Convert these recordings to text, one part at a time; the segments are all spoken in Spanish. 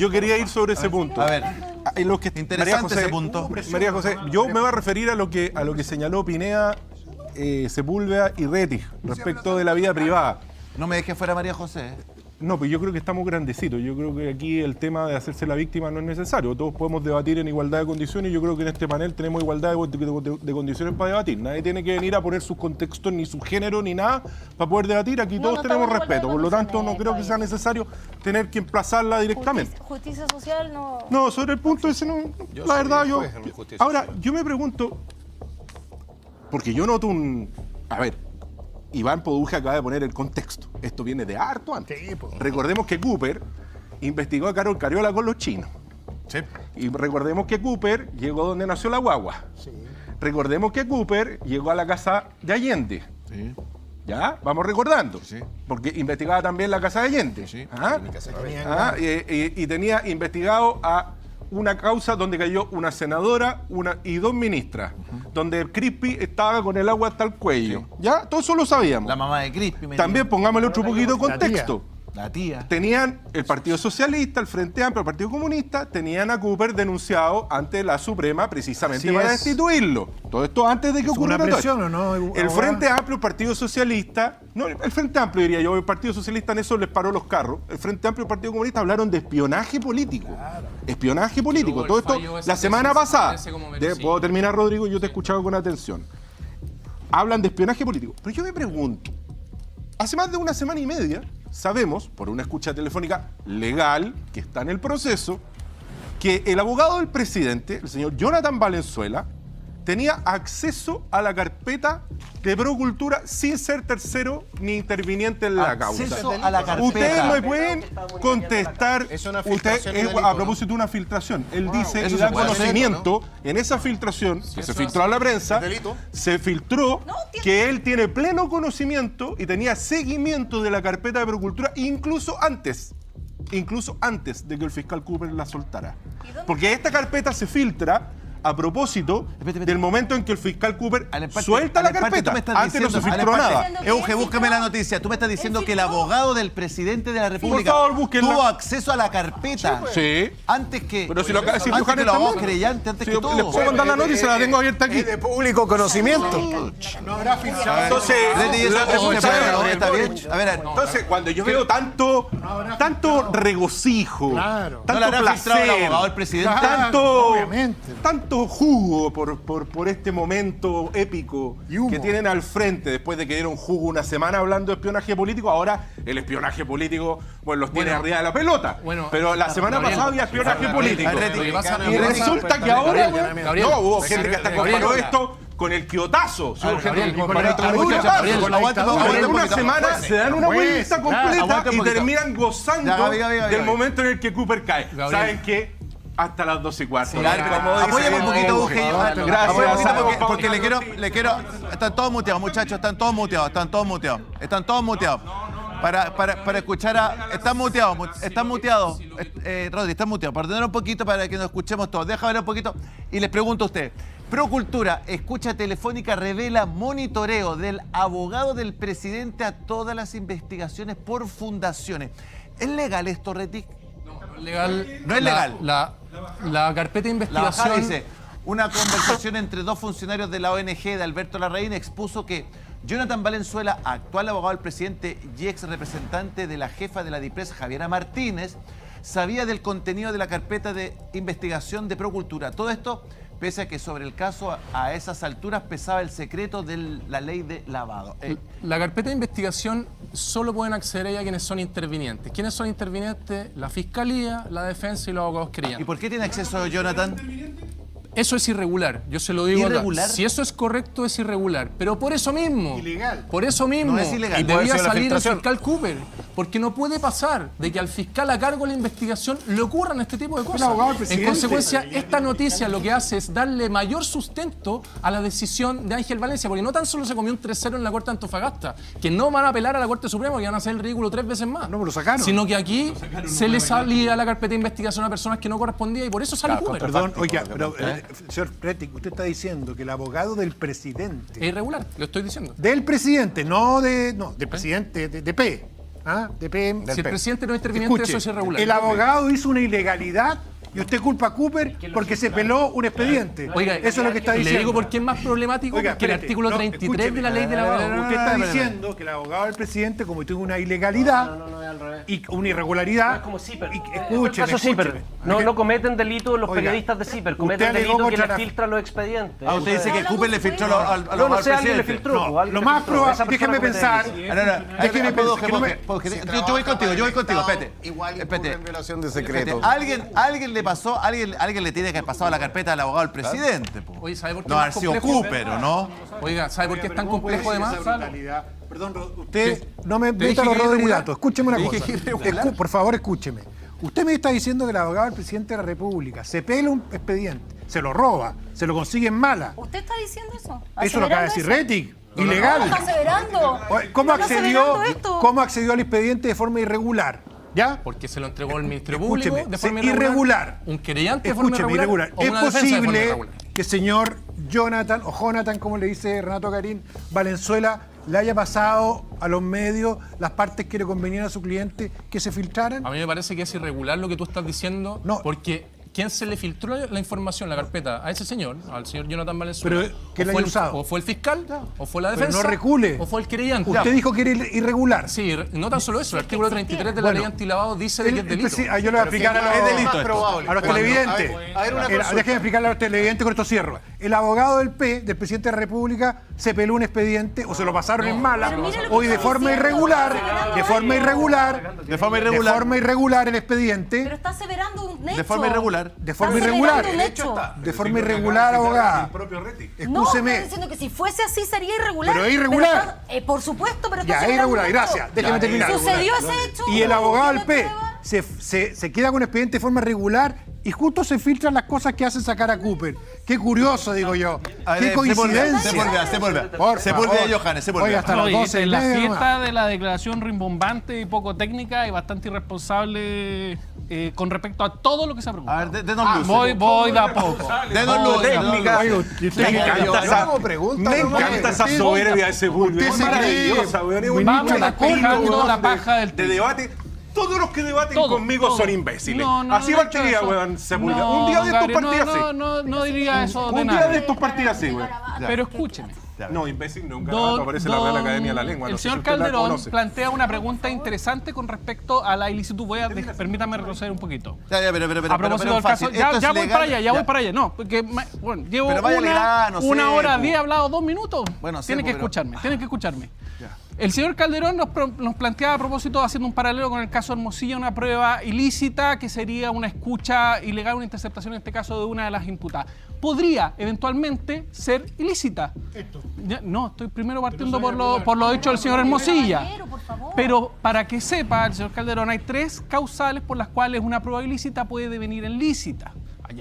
yo quería ir sobre ese punto. A ver, Interesante ese punto. María José, yo me voy a referir a lo que señaló Pineda, Sepúlveda y Rettig respecto de la vida privada. no me dejes fuera María José. No, pues yo creo que estamos grandecitos. Yo creo que aquí el tema de hacerse la víctima no es necesario. Todos podemos debatir en igualdad de condiciones y yo creo que en este panel tenemos igualdad de condiciones para debatir. Nadie tiene que venir a poner sus contextos, ni su género, ni nada para poder debatir. Aquí todos tenemos respeto. Por lo tanto, no creo que sea necesario tener que emplazarla directamente. Justicia social no... No, sobre el punto ese no... La verdad, yo... Ahora, yo me pregunto... Porque yo noto un... A ver... Iván Produje acaba de poner el contexto. Esto viene de harto antes. Sí, pues. Recordemos que Cooper investigó a Carol Cariola con los chinos. Sí. Y recordemos que Cooper llegó donde nació la guagua. Sí. Recordemos que Cooper llegó a la casa de Allende. Sí. ¿Ya? Vamos recordando. Sí. Porque investigaba también la casa de Allende. Sí. ¿Ah? Y tenía investigado a una causa donde cayó una senadora y 2 ministras, donde Crispi estaba con el agua hasta el cuello. Sí. ¿Ya? Todo eso lo sabíamos. La mamá de Crispi. También pongámosle otro poquito de contexto. La tía. Tenían el Partido Socialista, el Frente Amplio, el Partido Comunista, tenían a Cooper denunciado ante la Suprema precisamente para destituirlo. Todo esto antes de que ocurriera todo esto. ¿O no? El Frente Amplio, el Partido Socialista, no, el Frente Amplio diría yo, el Partido Socialista en eso les paró los carros. El Frente Amplio y el Partido Comunista hablaron de espionaje político. Claro. Espionaje político. Todo esto la semana pasada. Puedo terminar, Rodrigo, yo te he escuchado con atención. Hablan de espionaje político. Pero yo me pregunto, hace más de una semana y media, sabemos, por una escucha telefónica legal que está en el proceso, que el abogado del presidente, el señor Jonathan Valenzuela, tenía acceso a la carpeta de Procultura sin ser tercero ni interviniente en la causa. Acceso a la carpeta. Ustedes me pueden contestar. Es una filtración del a propósito de una filtración. Él dice y da conocimiento en esa filtración que se filtró a la prensa. Se filtró que él tiene pleno conocimiento y tenía seguimiento de la carpeta de Procultura incluso antes de que el fiscal Cooper la soltara. Porque esta carpeta se filtra a propósito del momento en que el fiscal Cooper suelta la carpeta. Antes no se filtró nada. Euge, búscame la noticia. Tú me estás diciendo que el abogado del presidente de la República tuvo acceso a la carpeta. Sí. Antes que... Pero si lo acaba de decir Johannes también. Creyente, antes que todo. Les puedo mandar la noticia, la tengo abierta aquí. Es de público conocimiento. No habrá filtrado. Entonces, a ver, entonces, cuando yo veo tanto regocijo, tanto placer, abogado del presidente, tanto jugo por este momento épico que tienen al frente después de que dieron jugo una semana hablando de espionaje político, ahora el espionaje político los tiene arriba de la pelota. Pero la semana pasada había espionaje político. Y resulta que ahora hubo gente que hasta comparó esto con el quiotazo. En una semana se dan una vuelta completa y terminan gozando del momento en el que Cooper cae. ¿Saben qué? Hasta las 12:15. Apóyame un poquito, Euge. Gracias. Porque le quiero... Están todos muteados, muchachos. Están todos muteados. Para escuchar a... Están muteados. Rodri, están muteados. Para tener un poquito para que nos escuchemos todos. Deja ver un poquito. Y les pregunto a usted. Procultura, escucha telefónica, revela monitoreo del abogado del presidente a todas las investigaciones por fundaciones. ¿Es legal esto, Rettig? Legal. No es legal. La carpeta de investigación... La dice, una conversación entre 2 funcionarios de la ONG de Alberto Larraín expuso que Jonathan Valenzuela, actual abogado del presidente y ex representante de la jefa de la DIPRES, Javiera Martínez, sabía del contenido de la carpeta de investigación de Procultura. Todo esto pese a que sobre el caso a esas alturas pesaba el secreto de la ley de lavado. La carpeta de investigación solo pueden acceder a ella quienes son intervinientes. ¿Quiénes son intervinientes? La Fiscalía, la Defensa y los abogados querellantes. ¿Y por qué tiene acceso Jonathan? Eso es irregular, yo se lo digo ¿Irregular? Acá. Si eso es correcto, es irregular. Pero por eso mismo. Ilegal. Por eso mismo. No es ilegal. Y debía salir el fiscal Cooper. Porque no puede pasar de que al fiscal a cargo de la investigación le ocurran este tipo de cosas. En consecuencia, esta noticia lo que hace es darle mayor sustento a la decisión de Ángel Valencia. Porque no tan solo se comió un 3-0 en la Corte de Antofagasta, que no van a apelar a la Corte Suprema y van a hacer el ridículo 3 veces más. No, pero lo sacaron. Sino que aquí se le salía la carpeta de investigación a personas que no correspondía y por eso sale Cooper. Perdón, oiga, pero señor Rettig, usted está diciendo que el abogado del presidente... Es irregular, lo estoy diciendo. Del presidente, no del presidente de P. De PM. Si el presidente no es interviniente, eso es irregular. El abogado hizo una ilegalidad y usted culpa a Cooper porque se peló un expediente. Oiga, eso es lo que está diciendo. Le digo por qué es más problemático, Oiga, porque el espérate, artículo 33 de la ley del abogado. Usted está diciendo que el abogado del presidente cometió una ilegalidad y una irregularidad. Es como CIPER. Escúcheme, Caso CIPER. escúcheme. No cometen delito los Oiga, periodistas de CIPER, usted cometen alegó delito que contra les la- filtran los expedientes. Ah, usted dice que Cooper le filtró al No, abogado no del sé, alguien le presidente. filtró. No, alguien lo le más filtró. probable, Esa persona déjeme comete pensar. delito. Déjeme pensar, que no me- Yo voy contigo, espérate. Igual Espérate. incurre en violación de Espérate, secreto. alguien le pasó, alguien le tiene que haber pasado a la carpeta del abogado del presidente, po. Oye, ¿sabe por qué No es haber más sido complejo? Cooper, ¿o no? Oiga, ¿sabe por qué es tan complejo además? Perdón, usted no me Te meta dije los que rodos de mi irregular. dato. Escúcheme una Te dije cosa. que irregular. Por favor, escúcheme. Usted me está diciendo que el abogado del presidente de la República se pela un expediente, se lo roba, se lo consigue en mala. ¿Usted está diciendo eso? Eso lo acaba de decir ¿Aseverando Retic. eso? Ilegal. ¿Está aseverando? ¿Cómo ¿Está aseverando esto? ¿Cómo accedió al expediente de forma irregular? ¿Ya? Porque se lo entregó el Ministerio Escúcheme, Público de forma irregular. Un querellante de forma Escúcheme, irregular. o Es una defensa de forma posible irregular. que el señor Jonathan, como le dice Renato Garín, Valenzuela, le haya pasado a los medios las partes que le convenían a su cliente que se filtraran. A mí me parece que es irregular lo que tú estás diciendo, No. porque ¿quién se le filtró la información, la carpeta, a ese señor, al señor Jonathan Valenzuela? Pero, ¿quién ¿O la fue haya usado? ¿O fue el fiscal? ¿O fue la Pero defensa? no recule. ¿O fue el querellante? Usted dijo que era irregular. Sí, no tan solo eso, el artículo 33 de la Bueno, ley antilavado dice de que es delito. Yo le voy a explicar a es delito los, esto. probable. a los Cuando- televidentes. a ver, una consulta. Déjenme explicarle a los televidentes, con esto cierro. El abogado del presidente de la República, se peló un expediente o se lo pasaron en mala, Pero mire lo que o y de está forma diciendo, irregular, está aseverando de forma algo. irregular, De forma de irregular. forma irregular el expediente, Pero está aseverando un hecho. De forma irregular. de forma Está irregular, aseverando un hecho. de forma irregular, abogada. El propio Retic. No, Escúcheme. estoy diciendo que si fuese así sería irregular. Pero es irregular. Por supuesto, pero está Ya, es aseverando irregular, un hecho. gracias. Déjeme terminar. Sucedió ese hecho. Y el abogado del ¿Tiene P prueba? se queda con expediente de forma regular y justo se filtran las cosas que hacen sacar a Cooper. Qué curioso, digo yo. A ver, Qué coincidencia. Por Sepúlveda, favor. Johannes, Sepúlveda. Oiga, hasta las Oye, 12 en la y media fiesta nomás. de la declaración rimbombante y poco técnica y bastante irresponsable con respecto a todo lo que se ha A preguntado. ver, denos luces. Voy de a poco. Denos luces. Técnica. Oiga, Me encanta esa, me encanta esa soberbia de Sepúlveda. usted Es se cree maravillosa, weón. Es un ministro nicho Vamos de despejando weón, la paja del de trigo. debate. Todos los que debaten Todo, conmigo todo. son imbéciles. No, así no, partiría, eso. weón, Sepúlveda. No, Un día de estos Gabriel, partidas así. no diría eso de Un día de nada. estos partidas así, weón. Pero escúcheme. No, imbécil no, un garabato aparece en la Real Academia de la Lengua. El no sé señor si usted la Calderón conoce. plantea una pregunta interesante con respecto a la ilicitud. Permítame retroceder un poquito. Ya, pero A propósito del caso, fácil. ya Esto es voy legal. para allá, ya voy para allá. No, porque bueno, llevo Pero vaya al grano, una Sepo. hora 10, he hablado 2 minutos. Bueno, tienen Sepo, que pero- escucharme, tienen que escucharme. El señor Calderón nos planteaba a propósito, haciendo un paralelo con el caso Hermosilla, una prueba ilícita que sería una escucha ilegal, una interceptación en este caso de una de las imputadas. Podría eventualmente ser ilícita. No, estoy primero partiendo por lo dicho del señor Hermosilla. Caballero, por favor. Pero para que sepa el señor Calderón, hay 3 causales por las cuales una prueba ilícita puede devenir en lícita.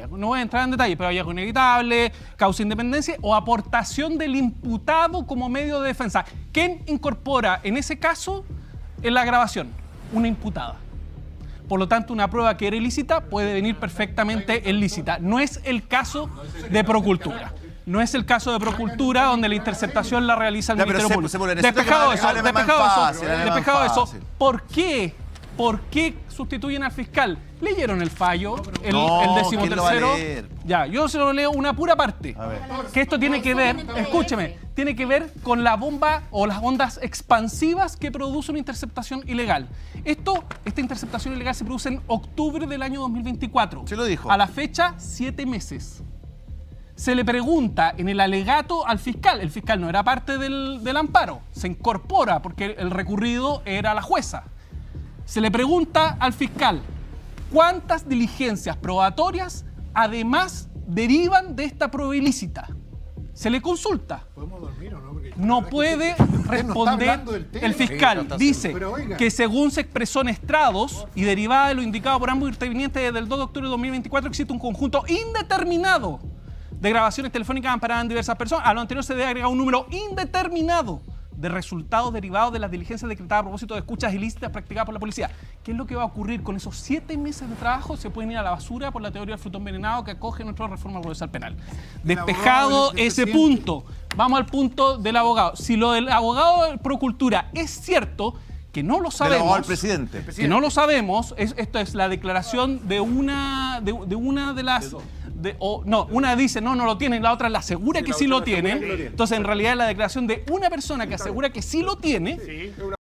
No voy a entrar en detalle, pero hallazgo inevitable, causa de independencia o aportación del imputado como medio de defensa. ¿Quién incorpora en ese caso en la grabación? Una imputada. Por lo tanto, una prueba que era ilícita puede venir perfectamente en lícita. No es el caso de Procultura. No es el caso de Procultura donde la interceptación la realiza el Ya, pero Ministerio Sepo, Público. necesito Despejado que eso, hábleme más despejado fácil, hábleme más despejado eso. fácil. ¿Por qué sustituyen al fiscal? ¿Leyeron el fallo? El No, 13º. ¿quién lo va a leer? Ya, yo se lo leo una pura parte. A ver. Que esto tiene que ver, escúcheme, tiene que ver con la bomba o las ondas expansivas que produce una interceptación ilegal. Esta interceptación ilegal se produce en octubre del año 2024. Sí lo dijo. A la fecha, 7 meses. Se le pregunta en el alegato al fiscal. El fiscal no era parte del amparo. Se incorpora porque el recurrido era la jueza. Se le pregunta al fiscal cuántas diligencias probatorias además derivan de esta prueba ilícita. Se le consulta. No puede responder hablando del tema. el fiscal. Dice Pero oiga. que según se expresó en estrados y derivada de lo indicado por ambos intervinientes desde el 2 de octubre de 2024 existe un conjunto indeterminado de grabaciones telefónicas amparadas en diversas personas. A lo anterior se debe agregar un número indeterminado de resultados derivados de las diligencias decretadas a propósito de escuchas ilícitas practicadas por la policía. ¿Qué es lo que va a ocurrir con esos 7 meses de trabajo? Se pueden ir a la basura por la teoría del fruto envenenado que acoge nuestra reforma procesal penal. Despejado del ese presidente. punto, vamos al punto del abogado. Si lo del abogado de Procultura es cierto que no lo Del abogado sabemos. del presidente. Que no lo sabemos, esto es la declaración de una de las... una dice no lo tiene, la otra la asegura que sí lo tiene. Entonces, en realidad, es la declaración de una persona que asegura que sí lo tiene.